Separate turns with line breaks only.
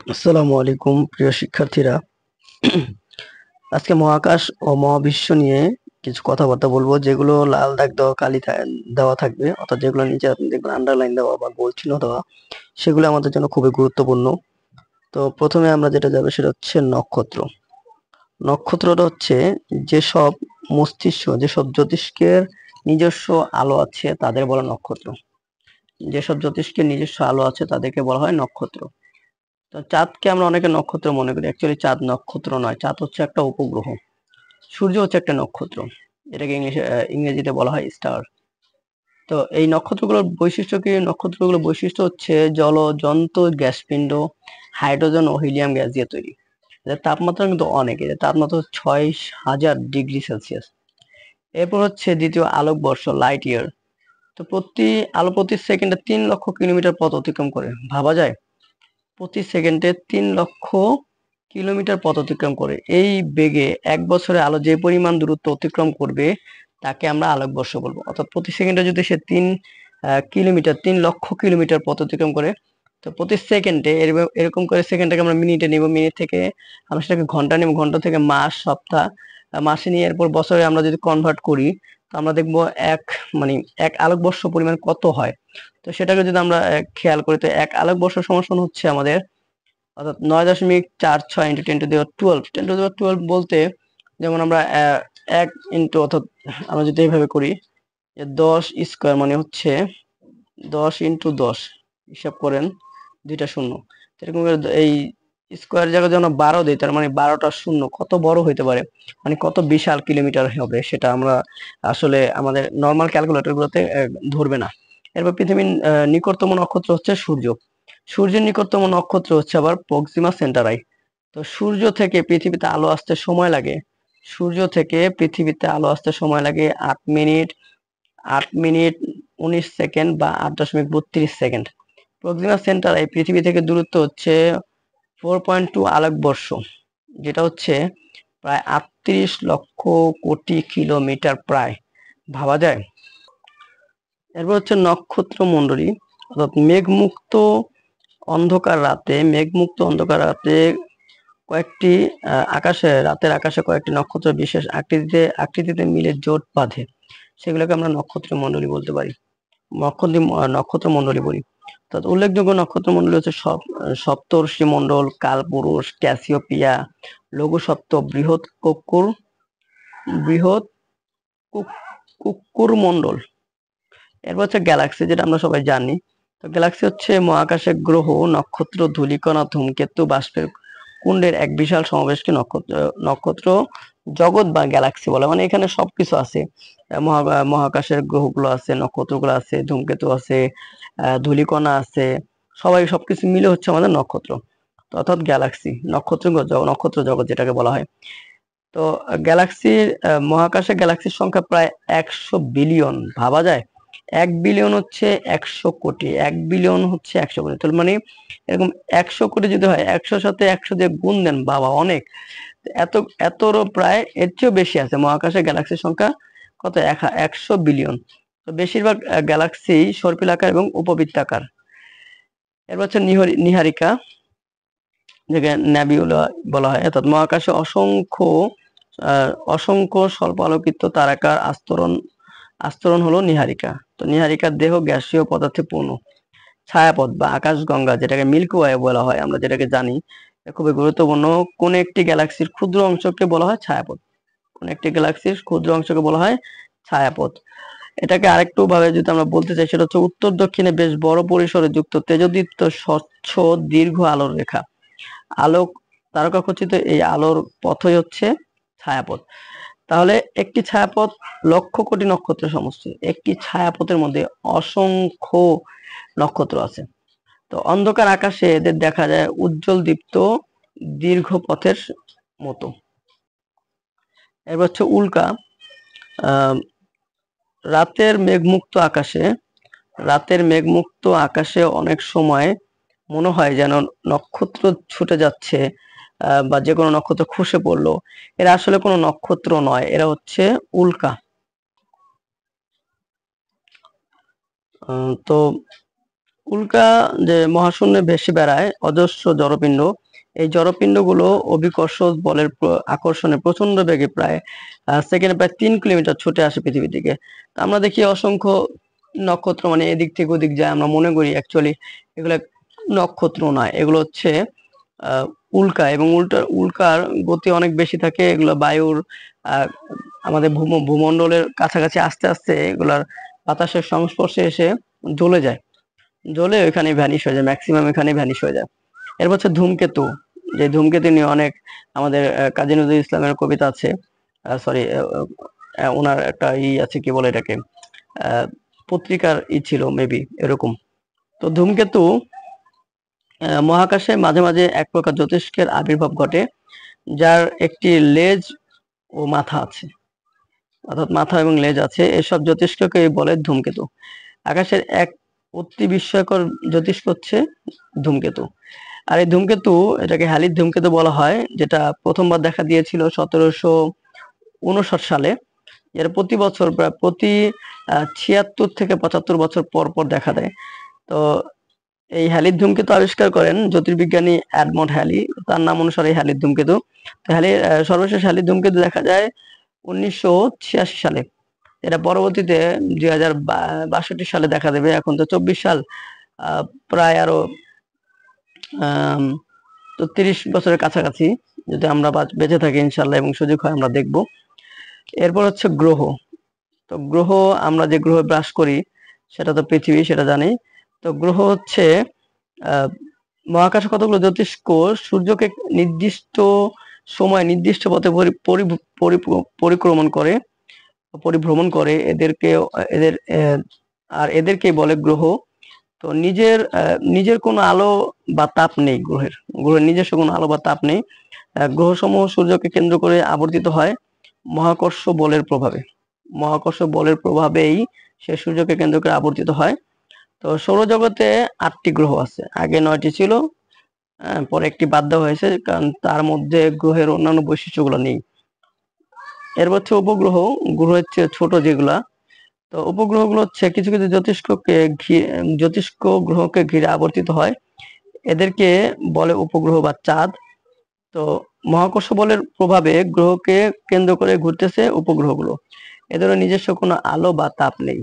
আসসালামু আলাইকুম প্রিয় শিক্ষার্থীরা। আজকে মহাকাশ ও মহাবিশ্ব নিয়ে কিছু কথাবার্তা বলবো, যেগুলো লাল দাগ দেওয়া দেওয়া থাকবে, অর্থাৎ যেগুলো নিচে আপনি দেখবেন আন্ডারলাইন দেওয়া বা গোল চিহ্ন দেওয়া, সেগুলো আমাদের জন্য খুবই গুরুত্বপূর্ণ। তো প্রথমে আমরা যেটা যাবে সেটা হচ্ছে নক্ষত্র। নক্ষত্রটা হচ্ছে যেসব যেসব জ্যোতিষ্কের নিজস্ব আলো আছে তাদের বলা নক্ষত্র। যেসব জ্যোতিষ্কের নিজস্ব আলো আছে তাদেরকে বলা হয় নক্ষত্র। তো চাঁদকে আমরা অনেকে নক্ষত্র মনে করি, অ্যাকচুয়ালি চাঁদ নক্ষত্র নয়, চাঁদ হচ্ছে একটা উপগ্রহ। সূর্য হচ্ছে একটা নক্ষত্র, এটাকে ইংরেজিতে বলা হয় স্টার। তো এই নক্ষত্রগুলোর বৈশিষ্ট্য কি? নক্ষত্রগুলোর বৈশিষ্ট্য হচ্ছে জলজন্ত গ্যাসপিণ্ড, হাইড্রোজেন ও হিলিয়াম গ্যাস দিয়ে তৈরি। এদের তাপমাত্রা কিন্তু অনেক, এদের তাপমাত্রা 6000 ডিগ্রি সেলসিয়াস। এরপর হচ্ছে দ্বিতীয় আলোকবর্ষ, লাইট ইয়ার। তো আলো প্রতি সেকেন্ডে 3 লক্ষ কিলোমিটার পথ অতিক্রম করে। ভাবা যায়, প্রতি সেকেন্ডে 3 লক্ষ কিলোমিটার পথ অতিক্রম করে। এই বেগে 1 বছরে আলো যে পরিমাণ দূরত্ব অতিক্রম করবে তাকে আমরা আলোকবর্ষ বলবো। অর্থাৎ প্রতি সেকেন্ডে যদি সে 3 লক্ষ কিলোমিটার পথ অতিক্রম করে, তো প্রতি সেকেন্ডে এরকম করে সেকেন্ডটাকে আমরা মিনিটে নিব, মিনিট থেকে আমরা সেটাকে ঘন্টা নিব, ঘন্টা থেকে মাস, সপ্তাহ, মাসে নিয়ে এরপর বছরে আমরা যদি কনভার্ট করি, তো আমরা দেখবো মানে এক আলোকবর্ষ পরিমাণ কত হয়। তো সেটাকে যদি আমরা খেয়াল করি, তো 1 আলোকবর্ষ সমান হচ্ছে আমাদের, অর্থাৎ 9.46 into 10 to the power 12। 10 to the power 12 বলতে যেমন আমরা 1 ইন্টু, অর্থাৎ আমরা যদি এইভাবে করি যে 10 স্কোয়ার মানে হচ্ছে 10 ইন্টু 10, হিসাব করেন, 2টা শূন্য। এরকম করে এই স্কোয়ার জায়গায় যখন 12 দিই, তার মানে 12টা শূন্য কত বড় হইতে পারে, মানে কত বিশাল কিলোমিটার হবে, সেটা আমরা আসলে আমাদের নর্মাল ক্যালকুলেটর গুলোতে ধরবে না। এরপর পৃথিবীর নিকটতম নক্ষত্র হচ্ছে সূর্য। সূর্যের নিকটতম নক্ষত্র হচ্ছে আবার প্রক্সিমা সেন্টারাই। তো সূর্য থেকে পৃথিবীতে আলো আসতে সময় লাগে, সূর্য থেকে পৃথিবীতে আলো আসতে সময় লাগে 8 মিনিট, 8 মিনিট 19 সেকেন্ড বা 8.32 সেকেন্ড। প্রক্সিমা সেন্টারাই পৃথিবী থেকে দূরত্ব হচ্ছে 4.2 আলোকবর্ষ, যেটা হচ্ছে প্রায় 38 লক্ষ কোটি কিলোমিটার প্রায়। ভাবা যায়। এরপর হচ্ছে নক্ষত্র মণ্ডলী, অর্থাৎ মেঘমুক্ত অন্ধকার রাতে কয়েকটি রাতের আকাশে কয়েকটি নক্ষত্র বিশেষ আকৃতিতে মিলে জোট বাঁধে, সেগুলোকে আমরা নক্ষত্র মণ্ডলী বলতে পারি, নক্ষত্র মণ্ডলী বলি। অর্থাৎ উল্লেখযোগ্য নক্ষত্র মণ্ডলী হচ্ছে সপ্তর্ষি মণ্ডল, কালপুরুষ, ক্যাসিওপিয়া, লঘু সপ্ত, বৃহৎ কুক্কুর মণ্ডল। এরপর হচ্ছে গ্যালাক্সি, যেটা আমরা সবাই জানি। তো গ্যালাক্সি হচ্ছে মহাকাশের গ্রহ, নক্ষত্র, ধূলিকণা, ধূমকেতু, বাষ্পের কুণ্ডের এক বিশাল সমাবেশকে নক্ষত্র জগৎ বা গ্যালাক্সি বলে। মানে এখানে সবকিছু আছে, মহাকাশের গ্রহগুলো আছে, নক্ষত্রগুলো আছে, ধূমকেতু আছে, ধূলিকণা আছে, সবকিছু মিলে হচ্ছে আমাদের নক্ষত্র, অর্থাৎ গ্যালাক্সি, নক্ষত্র জগৎ যেটাকে বলা হয়। তো মহাকাশে গ্যালাক্সির সংখ্যা প্রায় 100 বিলিয়ন। ভাবা যায়, 1 বিলিয়ন হচ্ছে 100 কোটি, 1 বিলিয়ন হচ্ছে 100 কোটি, তাহলে মানে এরকম 100 কোটি যদি হয়, 100 সাথে 100 দিয়ে গুণ দেন, বাবা অনেক। এত এতরও প্রায় এর চেয়েও বেশি আছে। মহাকাশে গ্যালাক্সির সংখ্যা কত? 100 বিলিয়ন। তো বেশিরভাগ গ্যালাক্সি সর্পিলাকার এবং উপবৃত্তাকার। এরপর হচ্ছে নীহারিকা, যেটাকে নেবিউলা বলা হয়, অর্থাৎ মহাকাশে অসংখ্য স্বল্প আলোকিত তারকার আস্তরণ হলো নীহারিকা। তো নীহারিকার দেহ গ্যাসীয় পদার্থে পূর্ণ। ছায়াপথ বা আকাশগঙ্গা, যেটাকে মিল্কি ওয়ে বলা হয়, আমরা যেটাকে জানি, খুবই গুরুত্বপূর্ণ। কোন একটি গ্যালাক্সির ক্ষুদ্র অংশকে বলা হয় ছায়াপথ, কোন একটি গ্যালাক্সির ক্ষুদ্র অংশকে বলা হয় ছায়াপথ। এটাকে আরেকটু ভাবে যদি আমরা বলতে চাই, সেটা হচ্ছে উত্তর দক্ষিণে বেশ বড় পরিসরে যুক্ত তেজদীপ্ত স্বচ্ছ দীর্ঘ আলোর রেখা। আলোক তারকাখচিত এই আলোর পথই হচ্ছে ছায়াপথ। তাহলে একটি ছায়াপথ লক্ষ কোটি নক্ষত্রের সমষ্টি। একটি ছায়াপথের মধ্যে অসংখ্য নক্ষত্র আছে। তো অন্ধকার আকাশে এদের দেখা যায় উজ্জ্বল দীপ্ত দীর্ঘ পথের মতো। এবার হচ্ছে উল্কা। আহ রাতের মেঘমুক্ত আকাশে অনেক সময় মনে হয় যেন নক্ষত্র ছুটে যাচ্ছে, বা যে কোনো নক্ষত্র খসে পড়লো। এরা আসলে কোনো নক্ষত্র নয়, এরা হচ্ছে উল্কা। তো উল্কা যে মহাশূন্যে ভেসে বেড়ায় অজস্র জড়পিণ্ড, এই জড়পিণ্ডগুলো অভিকর্ষ বলের আকর্ষণে প্রচন্ড বেগে প্রায় সেকেন্ডে প্রায় 3 কিলোমিটার ছুটে আসে পৃথিবীর দিকে। আমরা দেখি অসংখ্য নক্ষত্র, মানে এদিক থেকে ওদিক যায়, আমরা মনে করি অ্যাকচুয়ালি এগুলো নক্ষত্র নয়, এগুলো হচ্ছে উল্কা। এবং উল্কার গতি অনেক বেশি থাকে, এগুলো বায়ুর আমাদের ভূমণ্ডলের কাছাকাছি আস্তে আস্তে এগুলার বাতাসের সংস্পর্শে এসে জ্বলে যায়, জ্বলে ওইখানে ভ্যানিশ হয়ে যায়, ম্যাক্সিমাম এখানে ভ্যানিশ হয়ে যায়। এরপর হচ্ছে ধূমকেতু, যে ধূমকেতু নিয়ে অনেক আমাদের কাজী নজরুল ইসলামের কবিতা আছে, সরি ওনার একটা আছে, কি বলে এটাকে, পত্রিকার ছিল মেবি এরকম। তো ধূমকেতু মহাকাশে মাঝে মাঝে এক প্রকার জ্যোতিষ্কের আবির্ভাব ঘটে, যার একটি লেজ ও মাথা আছে, অর্থাৎ মাথা এবং লেজ আছে। এসব জ্যোতিষ্ককে বলে ধূমকেতু। আকাশের এক অতি বিস্ময়কর জ্যোতিষ্ক হচ্ছে ধূমকেতু। আর এই ধূমকেতু, এটাকে হ্যালির ধূমকেতু বলা হয়, যেটা প্রথমবার দেখা দিয়েছিল 1759 সালে। এর প্রতি বছর প্রায় প্রতি 76 থেকে 75 বছর পর পর দেখা দেয়। তো এই হ্যালির ধূমকেতু আবিষ্কার করেন জ্যোতির্বিজ্ঞানী এডমন্ড হ্যালি, তার নাম অনুসারে হ্যালির ধূমকেতু। তো হ্যালির সর্বশেষ হ্যালির ধূমকেতু দেখা যায় 1986 সালে। এটা পরবর্তীতে 2062 সালে দেখা দেবে। এখন তো 24 সাল, প্রায় আরো তো 30 বছরের কাছাকাছি, যদি আমরা বেঁচে থাকি ইনশাল্লাহ এবং সুযোগ হয় আমরা দেখব। এরপর হচ্ছে গ্রহ। তো গ্রহ, আমরা যে গ্রহে বাস করি সেটা তো পৃথিবী, সেটা জানি। তো গ্রহ হচ্ছে মহাকাশে কতগুলো জ্যোতিষ্ক সূর্যকে নির্দিষ্ট সময় নির্দিষ্ট পথে পরিভ্রমণ করে এদেরকে বলে গ্রহ। তো নিজের কোনো আলো বা তাপ নেই গ্রহের নিজস্ব কোনো আলো বা তাপ নেই। গ্রহসমূহ সূর্যকে কেন্দ্র করে আবর্তিত হয় মহাকর্ষ বলের প্রভাবেই সে সূর্যকে কেন্দ্র করে আবর্তিত হয়। তো সৌরজগতে 8টি গ্রহ আছে, আগে 9টি ছিল, পরে একটি বাদ দেওয়া হয়েছে, কারণ তার মধ্যে গ্রহের অন্যান্য বৈশিষ্ট্যগুলো নেই। এর হচ্ছে উপগ্রহ। গ্রহ হচ্ছে ছোট যেগুলা। তো উপগ্রহগুলো হচ্ছে কিছু কিছু জ্যোতিষ্ক গ্রহকে ঘিরে আবর্তিত হয়, এদেরকে বলে উপগ্রহ বা চাঁদ। তো মহাকর্ষ বলের প্রভাবে গ্রহকে কেন্দ্র করে ঘুরতেছে উপগ্রহগুলো, এদের নিজস্ব কোনো আলো বা তাপ নেই।